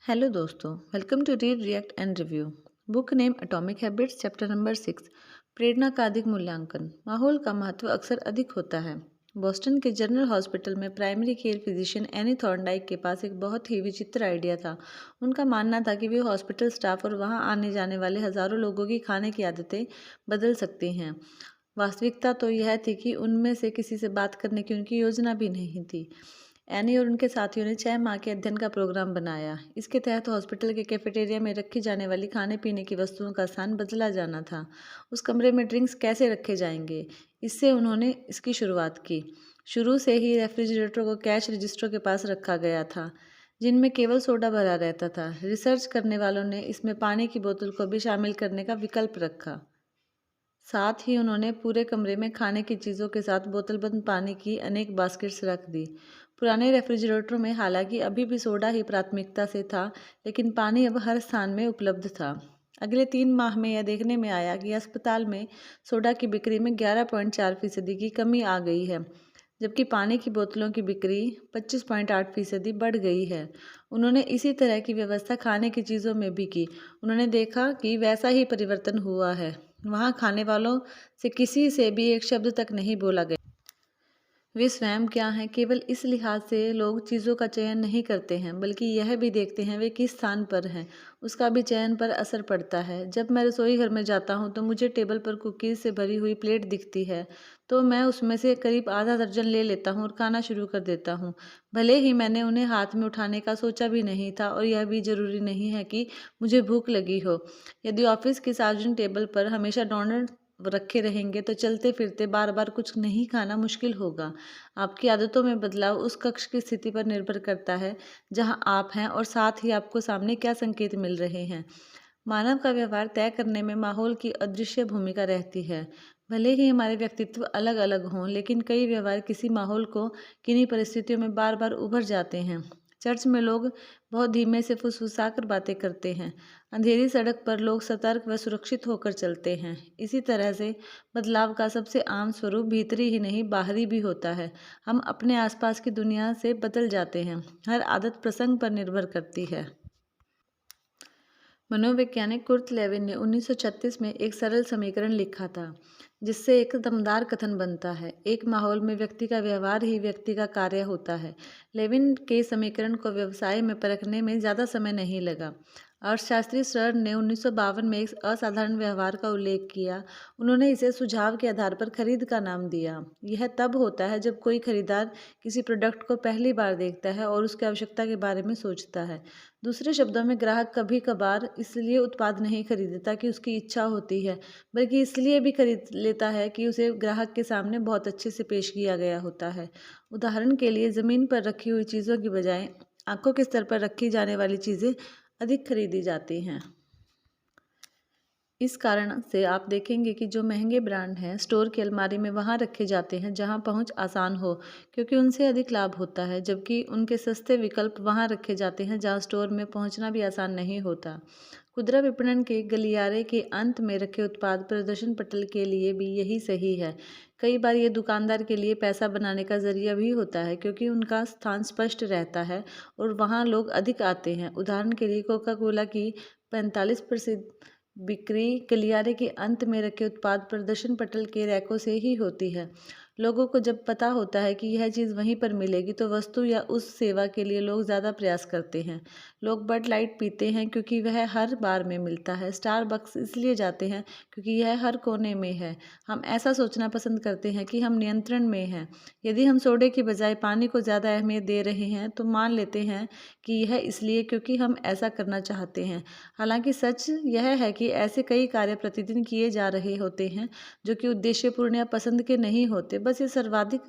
Hello दोस्तों, welcome to read react and review. Book name atomic habits, chapter number 6। प्रेरणा का अधिक मूल्यांकन। माहौल का महत्व अक्सर अधिक होता है। बोस्टन के जनरल हॉस्पिटल में primary care physician any Thorndike के पास एक बहुत ही विचित्र आइडिया था। उनका मानना था कि वे हॉस्पिटल स्टाफ और वहां आने जाने वाले हजारों लोगों की खाने की आदतें बदल सकती हैं। वास्तविकता तो यह थी कि उनमें से किसी से बात करने की उनकी योजना भी नहीं थी। एनी और उनके साथियों ने 6 माह के अध्ययन का प्रोग्राम बनाया। इसके तहत हॉस्पिटल के कैफेटेरिया में रखी जाने वाली खाने पीने की वस्तुओं का स्थान बदला जाना था। उस कमरे में ड्रिंक्स कैसे रखे जाएंगे, इससे उन्होंने इसकी शुरुआत की। शुरू से ही रेफ्रिजरेटर को कैश रजिस्टरों के पास रखा गया था, जिनमें केवल सोडा भरा रहता था। रिसर्च करने वालों ने इसमें पानी की बोतल को भी शामिल करने का विकल्प रखा। साथ ही उन्होंने पूरे कमरे में खाने की चीज़ों के साथ बोतलबंद पानी की अनेक बास्केट्स रख दी। पुराने रेफ्रिजरेटरों में हालांकि अभी भी सोडा ही प्राथमिकता से था, लेकिन पानी अब हर स्थान में उपलब्ध था। अगले 3 माह में यह देखने में आया कि अस्पताल में सोडा की बिक्री में 11.4% की कमी आ गई है, जबकि पानी की बोतलों की बिक्री 25.8% बढ़ गई है। उन्होंने इसी तरह की व्यवस्था खाने की चीज़ों में भी की। उन्होंने देखा कि वैसा ही परिवर्तन हुआ है। वहाँ खाने वालों से किसी से भी एक शब्द तक नहीं बोला गया। वे स्वयं क्या हैं, केवल इस लिहाज से लोग चीज़ों का चयन नहीं करते हैं, बल्कि यह भी देखते हैं वे किस स्थान पर हैं, उसका भी चयन पर असर पड़ता है। जब मैं रसोई घर में जाता हूँ तो मुझे टेबल पर कुकीज़ से भरी हुई प्लेट दिखती है, तो मैं उसमें से करीब आधा दर्जन ले लेता हूँ और खाना शुरू कर देता हूँ, भले ही मैंने उन्हें हाथ में उठाने का सोचा भी नहीं था। और यह भी जरूरी नहीं है कि मुझे भूख लगी हो। यदि ऑफिस की सार्वजनिक टेबल पर हमेशा डोनट रखे रहेंगे तो चलते फिरते बार बार कुछ नहीं खाना मुश्किल होगा। आपकी आदतों में बदलाव उस कक्ष की स्थिति पर निर्भर करता है जहां आप हैं, और साथ ही आपको सामने क्या संकेत मिल रहे हैं। मानव का व्यवहार तय करने में माहौल की अदृश्य भूमिका रहती है। भले ही हमारे व्यक्तित्व अलग अलग हों, लेकिन कई व्यवहार किसी माहौल को किन्हीं परिस्थितियों में बार बार उभर जाते हैं। चर्च में लोग बहुत धीमे से फुसफुसाकर बातें करते हैं। अंधेरी सड़क पर लोग सतर्क व सुरक्षित होकर चलते हैं। इसी तरह से बदलाव का सबसे आम स्वरूप भीतरी ही नहीं बाहरी भी होता है। हम अपने आसपास की दुनिया से बदल जाते हैं। हर आदत प्रसंग पर निर्भर करती है। मनोवैज्ञानिक कुर्ट लेविन ने 1936 में एक सरल समीकरण लिखा था, जिससे एक दमदार कथन बनता है, एक माहौल में व्यक्ति का व्यवहार ही व्यक्ति का कार्य होता है। लेविन के समीकरण को व्यवसाय में परखने में ज़्यादा समय नहीं लगा। अर्थशास्त्री स्टर्न ने 1952 में एक असाधारण व्यवहार का उल्लेख किया। उन्होंने इसे सुझाव के आधार पर खरीद का नाम दिया। यह तब होता है जब कोई खरीदार किसी प्रोडक्ट को पहली बार देखता है और उसकी आवश्यकता के बारे में सोचता है। दूसरे शब्दों में, ग्राहक कभी कभार इसलिए उत्पाद नहीं खरीदता कि उसकी इच्छा होती है, बल्कि इसलिए भी खरीद लेता है कि उसे ग्राहक के सामने बहुत अच्छे से पेश किया गया होता है। उदाहरण के लिए, ज़मीन पर रखी हुई चीज़ों की बजाय आंखों के स्तर पर रखी जाने वाली चीज़ें अधिक खरीदी जाती हैं। इस कारण से आप देखेंगे कि जो महंगे ब्रांड हैं, स्टोर की अलमारी में वहाँ रखे जाते हैं जहाँ पहुँच आसान हो, क्योंकि उनसे अधिक लाभ होता है, जबकि उनके सस्ते विकल्प वहाँ रखे जाते हैं जहाँ स्टोर में पहुँचना भी आसान नहीं होता। खुदरा विपणन के गलियारे के अंत में रखे उत्पाद प्रदर्शन पटल के लिए भी यही सही है। कई बार ये दुकानदार के लिए पैसा बनाने का जरिया भी होता है, क्योंकि उनका स्थान स्पष्ट रहता है और वहाँ लोग अधिक आते हैं। उदाहरण के लिए, कोका कोला की 45% बिक्री गलियारे के अंत में रखे उत्पाद प्रदर्शन पटल के रैकों से ही होती है। लोगों को जब पता होता है कि यह चीज़ वहीं पर मिलेगी, तो वस्तु या उस सेवा के लिए लोग ज़्यादा प्रयास करते हैं। लोग बड लाइट पीते हैं क्योंकि वह हर बार में मिलता है। स्टारबक्स इसलिए जाते हैं क्योंकि यह हर कोने में है। हम ऐसा सोचना पसंद करते हैं कि हम नियंत्रण में हैं। यदि हम सोडे की बजाय पानी को ज़्यादा अहमियत दे रहे हैं, तो मान लेते हैं कि यह इसलिए क्योंकि हम ऐसा करना चाहते हैं। हालांकि सच यह है कि ऐसे कई कार्य प्रतिदिन किए जा रहे होते हैं जो कि उद्देश्यपूर्ण या पसंद के नहीं होते, बस ये सर्वाधिक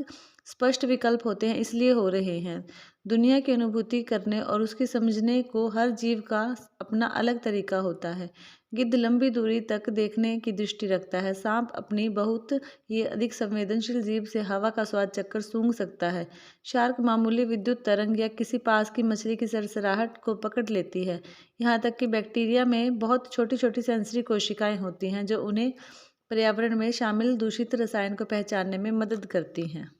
स्पष्ट विकल्प होते हैं इसलिए हो रहे हैं। दुनिया की अनुभूति करने और उसकी समझने को हर जीव का अपना अलग तरीका होता है। गिद्ध लंबी दूरी तक देखने की दृष्टि रखता है। सांप अपनी बहुत ही अधिक संवेदनशील जीभ से हवा का स्वाद चखकर सूंघ सकता है। शार्क मामूली विद्युत तरंग या किसी पास की मछली की सरसराहट को पकड़ लेती है। यहाँ तक कि बैक्टीरिया में बहुत छोटी छोटी सेंसरी कोशिकाएं होती हैं जो उन्हें पर्यावरण में शामिल दूषित रसायन को पहचानने में मदद करती हैं।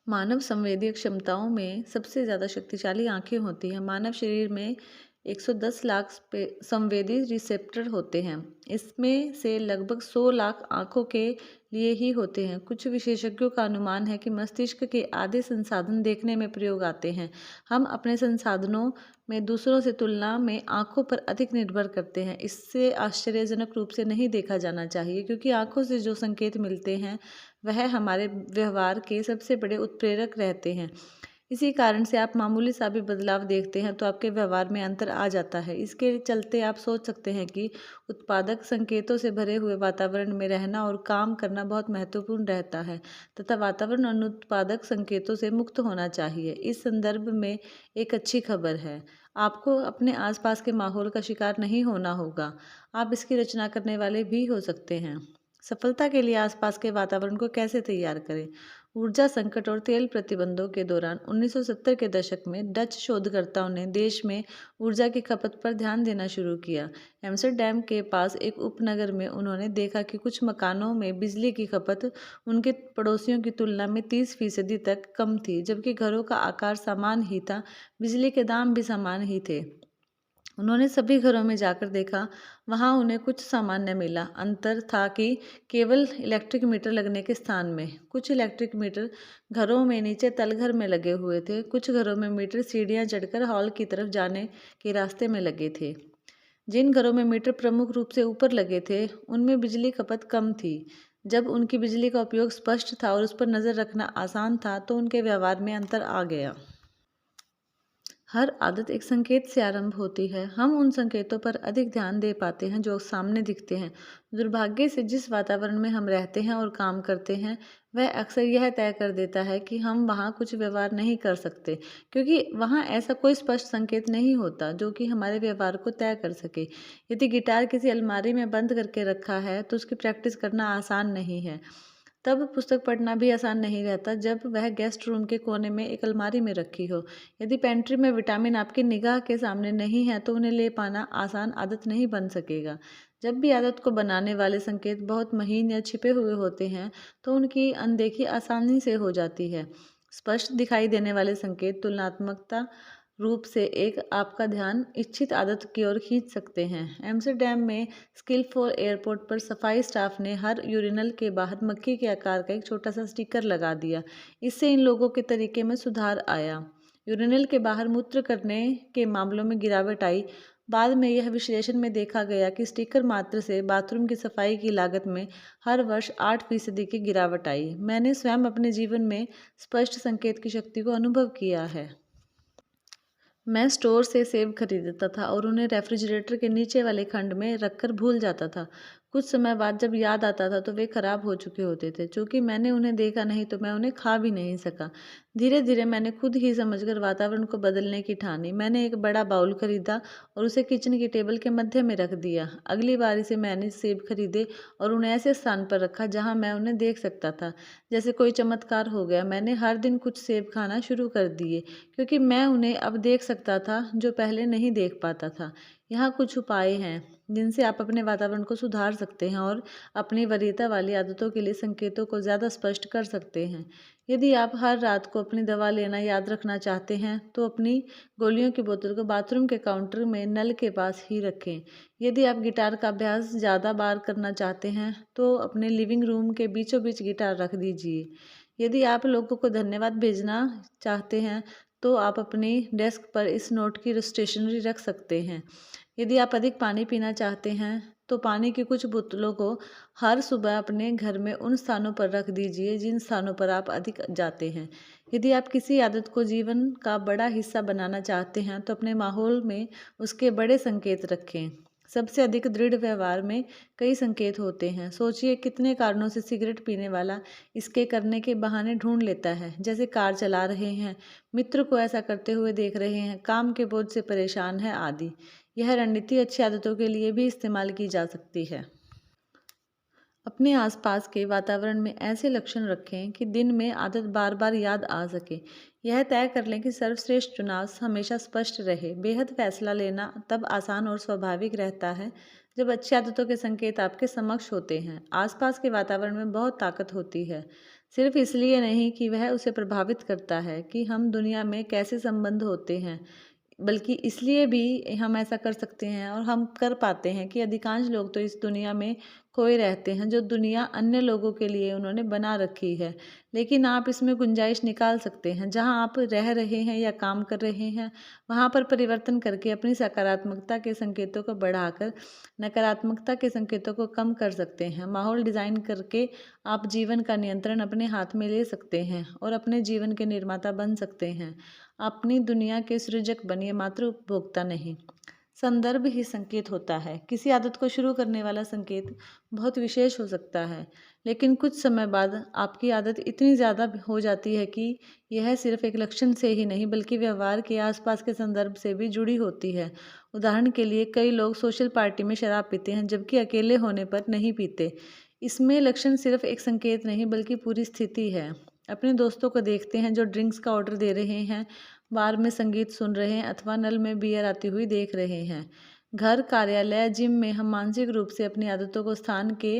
मानव संवेदी क्षमताओं में सबसे ज़्यादा शक्तिशाली आँखें होती हैं। मानव शरीर में 110 लाख संवेदी रिसेप्टर होते हैं। इसमें से लगभग 100 लाख आँखों के लिए ही होते हैं। कुछ विशेषज्ञों का अनुमान है कि मस्तिष्क के आधे संसाधन देखने में प्रयोग आते हैं। हम अपने संसाधनों में दूसरों से तुलना में आँखों पर अधिक निर्भर करते हैं। इससे आश्चर्यजनक रूप से नहीं देखा जाना चाहिए, क्योंकि आँखों से जो संकेत मिलते हैं वह हमारे व्यवहार के सबसे बड़े उत्प्रेरक रहते हैं। इसी कारण से आप मामूली सा भी बदलाव देखते हैं तो आपके व्यवहार में अंतर आ जाता है। इसके चलते आप सोच सकते हैं कि उत्पादक संकेतों से भरे हुए वातावरण में रहना और काम करना बहुत महत्वपूर्ण रहता है, तथा वातावरण अनुत्पादक संकेतों से मुक्त होना चाहिए। इस संदर्भ में एक अच्छी खबर है, आपको अपने आसपास के माहौल का शिकार नहीं होना होगा, आप इसकी रचना करने वाले भी हो सकते हैं। सफलता के लिए आसपास के वातावरण को कैसे तैयार करें? ऊर्जा संकट और तेल प्रतिबंधों के दौरान 1970 के दशक में डच शोधकर्ताओं ने देश में ऊर्जा की खपत पर ध्यान देना शुरू किया। एम्स्टर्डम के पास एक उपनगर में उन्होंने देखा कि कुछ मकानों में बिजली की खपत उनके पड़ोसियों की तुलना में 30% तक कम थी, जबकि घरों का आकार समान ही था, बिजली के दाम भी समान ही थे। उन्होंने सभी घरों में जाकर देखा, वहां उन्हें कुछ सामान्य मिला। अंतर था कि केवल इलेक्ट्रिक मीटर लगने के स्थान में कुछ इलेक्ट्रिक मीटर घरों में नीचे तलघर में लगे हुए थे, कुछ घरों में मीटर सीढ़ियां चढ़कर हॉल की तरफ जाने के रास्ते में लगे थे। जिन घरों में मीटर प्रमुख रूप से ऊपर लगे थे उनमें बिजली खपत कम थी। जब उनकी बिजली का उपयोग स्पष्ट था और उस पर नजर रखना आसान था तो उनके व्यवहार में अंतर आ गया। हर आदत एक संकेत से आरंभ होती है। हम उन संकेतों पर अधिक ध्यान दे पाते हैं जो सामने दिखते हैं। दुर्भाग्य से जिस वातावरण में हम रहते हैं और काम करते हैं वह अक्सर यह तय कर देता है कि हम वहाँ कुछ व्यवहार नहीं कर सकते, क्योंकि वहाँ ऐसा कोई स्पष्ट संकेत नहीं होता जो कि हमारे व्यवहार को तय कर सके। यदि गिटार किसी अलमारी में बंद करके रखा है तो उसकी प्रैक्टिस करना आसान नहीं है। तब पुस्तक पढ़ना भी आसान नहीं रहता जब वह गेस्ट रूम के कोने में एक अलमारी में रखी हो। यदि पेंट्री में विटामिन आपकी निगाह के सामने नहीं है तो उन्हें ले पाना आसान आदत नहीं बन सकेगा। जब भी आदत को बनाने वाले संकेत बहुत महीन या छिपे हुए होते हैं तो उनकी अनदेखी आसानी से हो जाती है। स्पष्ट दिखाई देने वाले संकेत तुलनात्मकता रूप से एक आपका ध्यान इच्छित आदत की ओर खींच सकते हैं। एम्स्टर्डम में स्किलफोल एयरपोर्ट पर सफाई स्टाफ ने हर यूरिनल के बाहर मक्खी के आकार का एक छोटा सा स्टिकर लगा दिया। इससे इन लोगों के तरीके में सुधार आया। यूरिनल के बाहर मूत्र करने के मामलों में गिरावट आई। बाद में यह विश्लेषण में देखा गया कि स्टिकर मात्र से बाथरूम की सफाई की लागत में हर वर्ष 8% की गिरावट आई। मैंने स्वयं अपने जीवन में स्पष्ट संकेत की शक्ति को अनुभव किया है। मैं स्टोर से सेब खरीदता था और उन्हें रेफ्रिजरेटर के नीचे वाले खंड में रखकर भूल जाता था। कुछ समय बाद जब याद आता था तो वे खराब हो चुके होते थे। चूंकि मैंने उन्हें देखा नहीं तो मैं उन्हें खा भी नहीं सका। धीरे धीरे मैंने खुद ही समझकर वातावरण को बदलने की ठानी। मैंने एक बड़ा बाउल खरीदा और उसे किचन की टेबल के मध्य में रख दिया। अगली बार से मैंने सेब खरीदे और उन्हें ऐसे स्थान पर रखा जहां मैं उन्हें देख सकता था। जैसे कोई चमत्कार हो गया। मैंने हर दिन कुछ सेब खाना शुरू कर दिए, क्योंकि मैं उन्हें अब देख सकता था जो पहले नहीं देख पाता था। यहाँ कुछ उपाय हैं जिनसे आप अपने वातावरण को सुधार सकते हैं और अपनी वरीयता वाली आदतों के लिए संकेतों को ज़्यादा स्पष्ट कर सकते हैं। यदि आप हर रात को अपनी दवा लेना याद रखना चाहते हैं तो अपनी गोलियों की बोतल को बाथरूम के काउंटर में नल के पास ही रखें। यदि आप गिटार का अभ्यास ज़्यादा बार करना चाहते हैं तो अपने लिविंग रूम के बीचों बीच गिटार रख दीजिए। यदि आप लोगों को धन्यवाद भेजना चाहते हैं तो आप अपनी डेस्क पर इस नोट की स्टेशनरी रख सकते हैं। यदि आप अधिक पानी पीना चाहते हैं तो पानी की कुछ बोतलों को हर सुबह अपने घर में उन स्थानों पर रख दीजिए जिन स्थानों पर आप अधिक जाते हैं। यदि आप किसी आदत को जीवन का बड़ा हिस्सा बनाना चाहते हैं तो अपने माहौल में उसके बड़े संकेत रखें। सबसे अधिक दृढ़ व्यवहार में कई संकेत होते हैं। सोचिए कितने कारणों से सिगरेट पीने वाला इसके करने के बहाने ढूंढ लेता है, जैसे कार चला रहे हैं, मित्र को ऐसा करते हुए देख रहे हैं, काम के बोझ से परेशान है आदि। यह रणनीति अच्छी आदतों के लिए भी इस्तेमाल की जा सकती है। अपने आसपास के वातावरण में ऐसे लक्षण रखें कि दिन में आदत बार बार याद आ सके। यह तय कर लें कि सर्वश्रेष्ठ चुनाव हमेशा स्पष्ट रहे। बेहद फैसला लेना तब आसान और स्वाभाविक रहता है जब अच्छी आदतों के संकेत आपके समक्ष होते हैं। आसपास के वातावरण में बहुत ताकत होती है। सिर्फ इसलिए नहीं कि वह उसे प्रभावित करता है कि हम दुनिया में कैसे संबंध होते हैं, बल्कि इसलिए भी हम ऐसा कर सकते हैं और हम कर पाते हैं कि अधिकांश लोग तो इस दुनिया में खोए रहते हैं जो दुनिया अन्य लोगों के लिए उन्होंने बना रखी है। लेकिन आप इसमें गुंजाइश निकाल सकते हैं, जहां आप रह रहे हैं या काम कर रहे हैं वहां पर परिवर्तन करके अपनी सकारात्मकता के संकेतों को बढ़ाकर नकारात्मकता के संकेतों को कम कर सकते हैं। माहौल डिज़ाइन करके आप जीवन का नियंत्रण अपने हाथ में ले सकते हैं और अपने जीवन के निर्माता बन सकते हैं। अपनी दुनिया के सृजक बनिए, मात्र उपभोक्ता नहीं। संदर्भ ही संकेत होता है। किसी आदत को शुरू करने वाला संकेत बहुत विशेष हो सकता है, लेकिन कुछ समय बाद आपकी आदत इतनी ज़्यादा हो जाती है कि यह सिर्फ एक लक्षण से ही नहीं बल्कि व्यवहार के आसपास के संदर्भ से भी जुड़ी होती है। उदाहरण के लिए, कई लोग सोशल पार्टी में शराब पीते हैं जबकि अकेले होने पर नहीं पीते। इसमें लक्षण सिर्फ एक संकेत नहीं बल्कि पूरी स्थिति है। अपने दोस्तों को देखते हैं जो ड्रिंक्स का ऑर्डर दे रहे हैं, बार में संगीत सुन रहे हैं अथवा नल में बियर आती हुई देख रहे हैं। घर, कार्यालय, जिम में हम मानसिक रूप से अपनी आदतों को स्थान के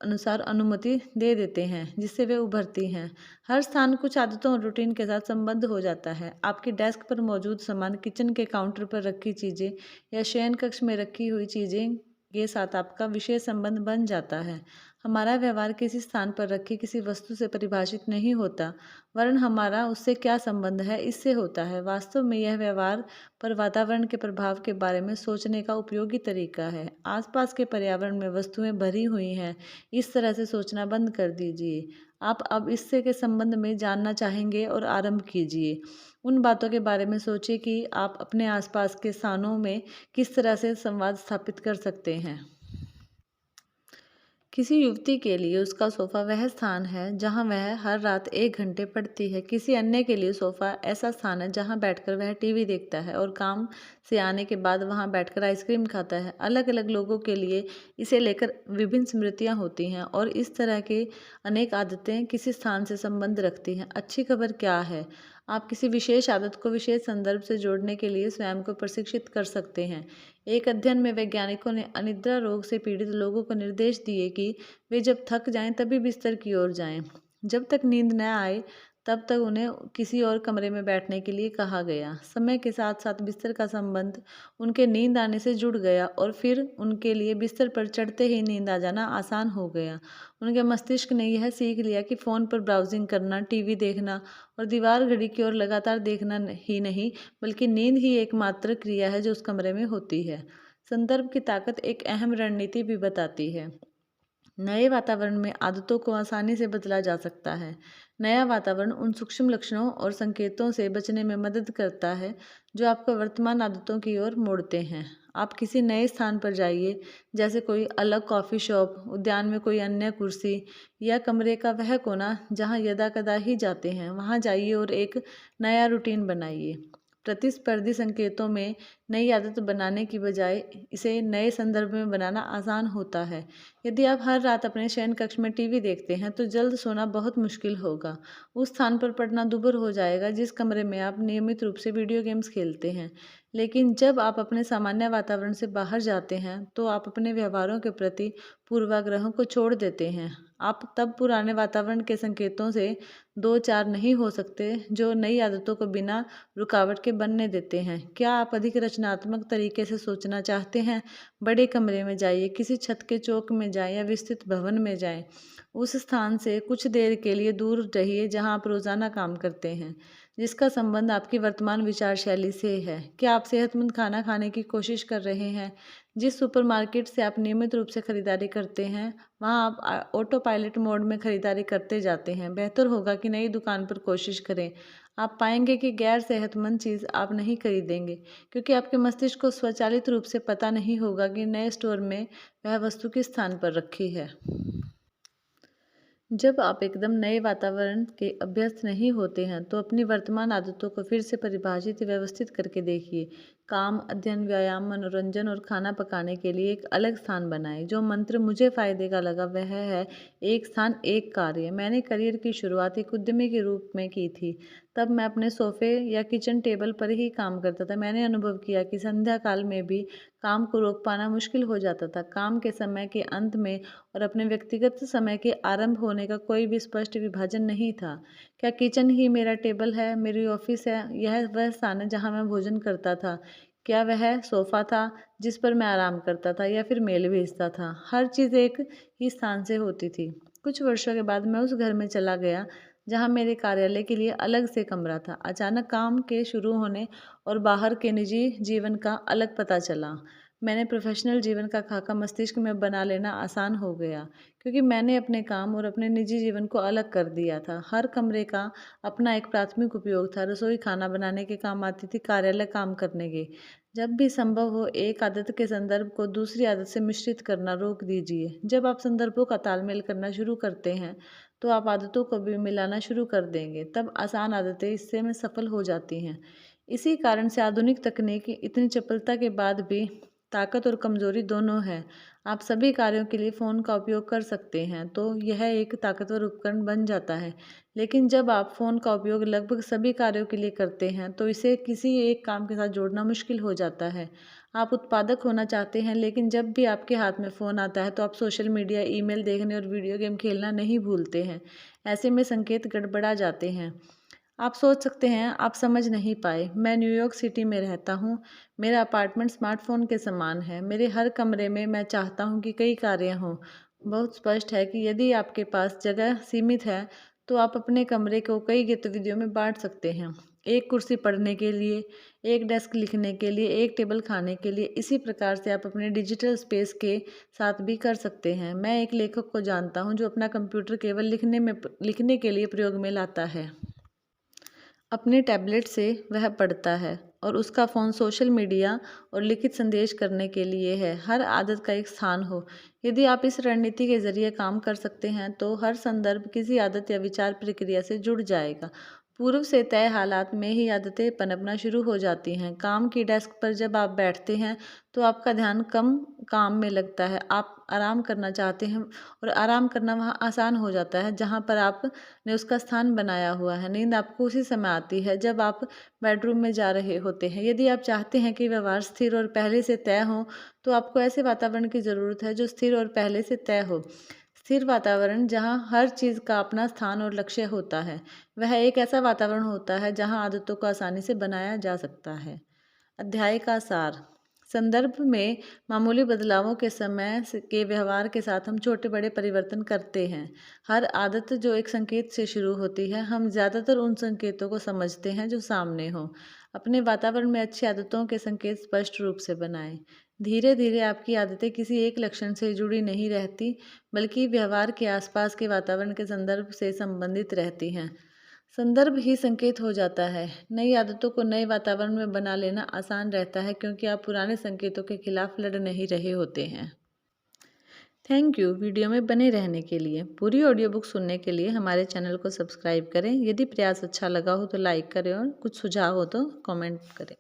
अनुसार अनुमति दे देते हैं जिससे वे उभरती हैं। हर स्थान कुछ आदतों और रूटीन के साथ संबद्ध हो जाता है। आपकी डेस्क पर मौजूद सामान, किचन के काउंटर पर रखी चीज़ें या शयन कक्ष में रखी हुई चीज़ें के साथ आपका विशेष संबंध बन जाता है। हमारा व्यवहार किसी स्थान पर रखी किसी वस्तु से परिभाषित नहीं होता, वरन हमारा उससे क्या संबंध है इससे होता है। वास्तव में यह व्यवहार पर वातावरण के प्रभाव के बारे में सोचने का उपयोगी तरीका है। आसपास के पर्यावरण में वस्तुएं भरी हुई हैं, इस तरह से सोचना बंद कर दीजिए। आप अब इससे के संबंध में जानना चाहेंगे और आरंभ कीजिए। उन बातों के बारे में सोचिए कि आप अपने आसपास के स्थानों में किस तरह से संवाद स्थापित कर सकते हैं। किसी युवती के लिए उसका सोफ़ा वह स्थान है जहां वह हर रात 1 घंटे पढ़ती है। किसी अन्य के लिए सोफ़ा ऐसा स्थान है जहां बैठकर वह टीवी देखता है और काम से आने के बाद वहां बैठकर आइसक्रीम खाता है। अलग अलग लोगों के लिए इसे लेकर विभिन्न स्मृतियां होती हैं और इस तरह के अनेक आदतें किसी स्थान से संबंध रखती हैं। अच्छी खबर क्या है, आप किसी विशेष आदत को विशेष संदर्भ से जोड़ने के लिए स्वयं को प्रशिक्षित कर सकते हैं। एक अध्ययन में वैज्ञानिकों ने अनिद्रा रोग से पीड़ित लोगों को निर्देश दिए कि वे जब थक जाएं तभी बिस्तर की ओर जाएं। जब तक नींद न आए तब तक उन्हें किसी और कमरे में बैठने के लिए कहा गया। समय के साथ साथ बिस्तर का संबंध उनके नींद आने से जुड़ गया और फिर उनके लिए बिस्तर पर चढ़ते ही नींद आ जाना आसान हो गया। उनके मस्तिष्क ने यह सीख लिया कि फ़ोन पर ब्राउजिंग करना, टीवी देखना और दीवार घड़ी की ओर लगातार देखना ही नहीं बल्कि नींद ही एकमात्र क्रिया है जो उस कमरे में होती है। संदर्भ की ताकत एक अहम रणनीति भी बताती है। नए वातावरण में आदतों को आसानी से बदला जा सकता है। नया वातावरण उन सूक्ष्म लक्षणों और संकेतों से बचने में मदद करता है जो आपको वर्तमान आदतों की ओर मोड़ते हैं। आप किसी नए स्थान पर जाइए, जैसे कोई अलग कॉफ़ी शॉप, उद्यान में कोई अन्य कुर्सी या कमरे का वह कोना जहां यदाकदा ही जाते हैं, वहां जाइए और एक नया रूटीन बनाइए। प्रतिस्पर्धी संकेतों में नई आदत बनाने की बजाय इसे नए संदर्भ में बनाना आसान होता है। यदि आप हर रात अपने शयन कक्ष में टीवी देखते हैं तो जल्द सोना बहुत मुश्किल होगा। उस स्थान पर पड़ना दूभर हो जाएगा जिस कमरे में आप नियमित रूप से वीडियो गेम्स खेलते हैं। लेकिन जब आप अपने सामान्य वातावरण से बाहर जाते हैं तो आप अपने व्यवहारों के प्रति पूर्वाग्रहों को छोड़ देते हैं। आप तब पुराने वातावरण के संकेतों से दो चार नहीं हो सकते जो नई आदतों को बिना रुकावट के बनने देते हैं। क्या आप अधिक रचनात्मक तरीके से सोचना चाहते हैं? बड़े कमरे में जाइए, किसी छत के चौक में जाएं या विस्तृत भवन में जाएं। उस स्थान से कुछ देर के लिए दूर रहिए जहां आप रोजाना काम करते हैं, जिसका संबंध आपकी वर्तमान विचार शैली से है। क्या आप सेहतमंद खाना खाने की कोशिश कर रहे हैं? जिस सुपरमार्केट से आप नियमित रूप से खरीदारी करते हैं, वहां आप ऑटो पायलट मोड में खरीदारी करते जाते हैं। बेहतर होगा कि नई दुकान पर कोशिश करें। आप पाएंगे कि गैर सेहतमंद चीज़ आप नहीं खरीदेंगे, क्योंकि आपके मस्तिष्क को स्वचालित रूप से पता नहीं होगा कि नए स्टोर में वह वस्तु किस स्थान पर रखी है। जब आप एकदम नए वातावरण के अभ्यस्त नहीं होते हैं तो अपनी वर्तमान आदतों को फिर से परिभाषित व्यवस्थित करके देखिए। काम, अध्ययन, व्यायाम, मनोरंजन और खाना पकाने के लिए एक अलग स्थान बनाएं। जो मंत्र मुझे फ़ायदे का लगा वह है एक स्थान एक कार्य। मैंने करियर की शुरुआत एक उद्यमी के रूप में की थी। तब मैं अपने सोफ़े या किचन टेबल पर ही काम करता था। मैंने अनुभव किया कि संध्या काल में भी काम को रोक पाना मुश्किल हो जाता था। काम के समय के अंत में और अपने व्यक्तिगत समय के आरंभ होने का कोई भी स्पष्ट विभाजन नहीं था। क्या किचन ही मेरा टेबल है, मेरी ऑफ़िस है, यह वह स्थान है जहाँ मैं भोजन करता था? क्या वह सोफ़ा था जिस पर मैं आराम करता था या फिर मेल भेजता था? हर चीज़ एक ही स्थान से होती थी। कुछ वर्षों के बाद मैं उस घर में चला गया जहाँ मेरे कार्यालय के लिए अलग से कमरा था। अचानक काम के शुरू होने और बाहर के निजी जीवन का अलग पता चला। मैंने प्रोफेशनल जीवन का खाका मस्तिष्क में बना लेना आसान हो गया, क्योंकि मैंने अपने काम और अपने निजी जीवन को अलग कर दिया था। हर कमरे का अपना एक प्राथमिक उपयोग था। रसोई खाना बनाने के काम आती थी, कार्यालय काम करने के। जब भी संभव हो, एक आदत के संदर्भ को दूसरी आदत से मिश्रित करना रोक दीजिए। जब आप संदर्भों का तालमेल करना शुरू करते हैं, तो आप आदतों को भी मिलाना शुरू कर देंगे। तब आसान आदतें इससे में सफल हो जाती हैं। इसी कारण से आधुनिक तकनीक इतनी चपलता के बाद भी ताकत और कमजोरी दोनों है। आप सभी कार्यों के लिए फ़ोन का उपयोग कर सकते हैं, तो यह एक ताकतवर उपकरण बन जाता है। लेकिन जब आप फ़ोन का उपयोग लगभग सभी कार्यों के लिए करते हैं, तो इसे किसी एक काम के साथ जोड़ना मुश्किल हो जाता है। आप उत्पादक होना चाहते हैं, लेकिन जब भी आपके हाथ में फ़ोन आता है, तो आप सोशल मीडिया, ईमेल देखने और वीडियो गेम खेलना नहीं भूलते हैं। ऐसे में संकेत गड़बड़ा जाते हैं। आप सोच सकते हैं, आप समझ नहीं पाए। मैं न्यूयॉर्क सिटी में रहता हूँ। मेरा अपार्टमेंट स्मार्टफ़ोन के समान है। मेरे हर कमरे में मैं चाहता हूँ कि कई कार्य हों। बहुत स्पष्ट है कि यदि आपके पास जगह सीमित है, तो आप अपने कमरे को कई गतिविधियों में बाँट सकते हैं। एक कुर्सी पढ़ने के लिए, एक डेस्क लिखने के लिए, एक टेबल खाने के लिए। इसी प्रकार से आप अपने डिजिटल स्पेस के साथ भी कर सकते हैं। मैं एक लेखक को जानता हूँ जो अपना कंप्यूटर केवल लिखने के लिए प्रयोग में लाता है। अपने टैबलेट से वह पढ़ता है और उसका फ़ोन सोशल मीडिया और लिखित संदेश करने के लिए है। हर आदत का एक स्थान हो। यदि आप इस रणनीति के ज़रिए काम कर सकते हैं, तो हर संदर्भ किसी आदत या विचार प्रक्रिया से जुड़ जाएगा। पूर्व से तय हालात में ही आदतें पनपना शुरू हो जाती हैं। काम की डेस्क पर जब आप बैठते हैं, तो आपका ध्यान कम काम में लगता है। आप आराम करना चाहते हैं और आराम करना वहाँ आसान हो जाता है जहाँ पर आपने उसका स्थान बनाया हुआ है। नींद आपको उसी समय आती है जब आप बेडरूम में जा रहे होते हैं। यदि आप चाहते हैं कि व्यवहार स्थिर और पहले से तय हो, तो आपको ऐसे वातावरण की ज़रूरत है जो स्थिर और पहले से तय हो। स्थिर वातावरण जहाँ हर चीज़ का अपना स्थान और लक्ष्य होता है, वह एक ऐसा वातावरण होता है जहाँ आदतों को आसानी से बनाया जा सकता है। अध्याय का सार। संदर्भ में मामूली बदलावों के के व्यवहार के साथ हम छोटे बड़े परिवर्तन करते हैं। हर आदत जो एक संकेत से शुरू होती है, हम ज़्यादातर उन संकेतों को समझते हैं जो सामने हों। अपने वातावरण में अच्छी आदतों के संकेत स्पष्ट रूप से बनाएं। धीरे धीरे आपकी आदतें किसी एक लक्षण से जुड़ी नहीं रहती, बल्कि व्यवहार के आसपास के वातावरण के संदर्भ से संबंधित रहती हैं। संदर्भ ही संकेत हो जाता है। नई आदतों को नए वातावरण में बना लेना आसान रहता है, क्योंकि आप पुराने संकेतों के खिलाफ लड़ नहीं रहे होते हैं। थैंक यू वीडियो में बने रहने के लिए। पूरी ऑडियो बुक सुनने के लिए हमारे चैनल को सब्सक्राइब करें। यदि प्रयास अच्छा लगा हो तो लाइक करें और कुछ सुझाव हो तो कमेंट करें।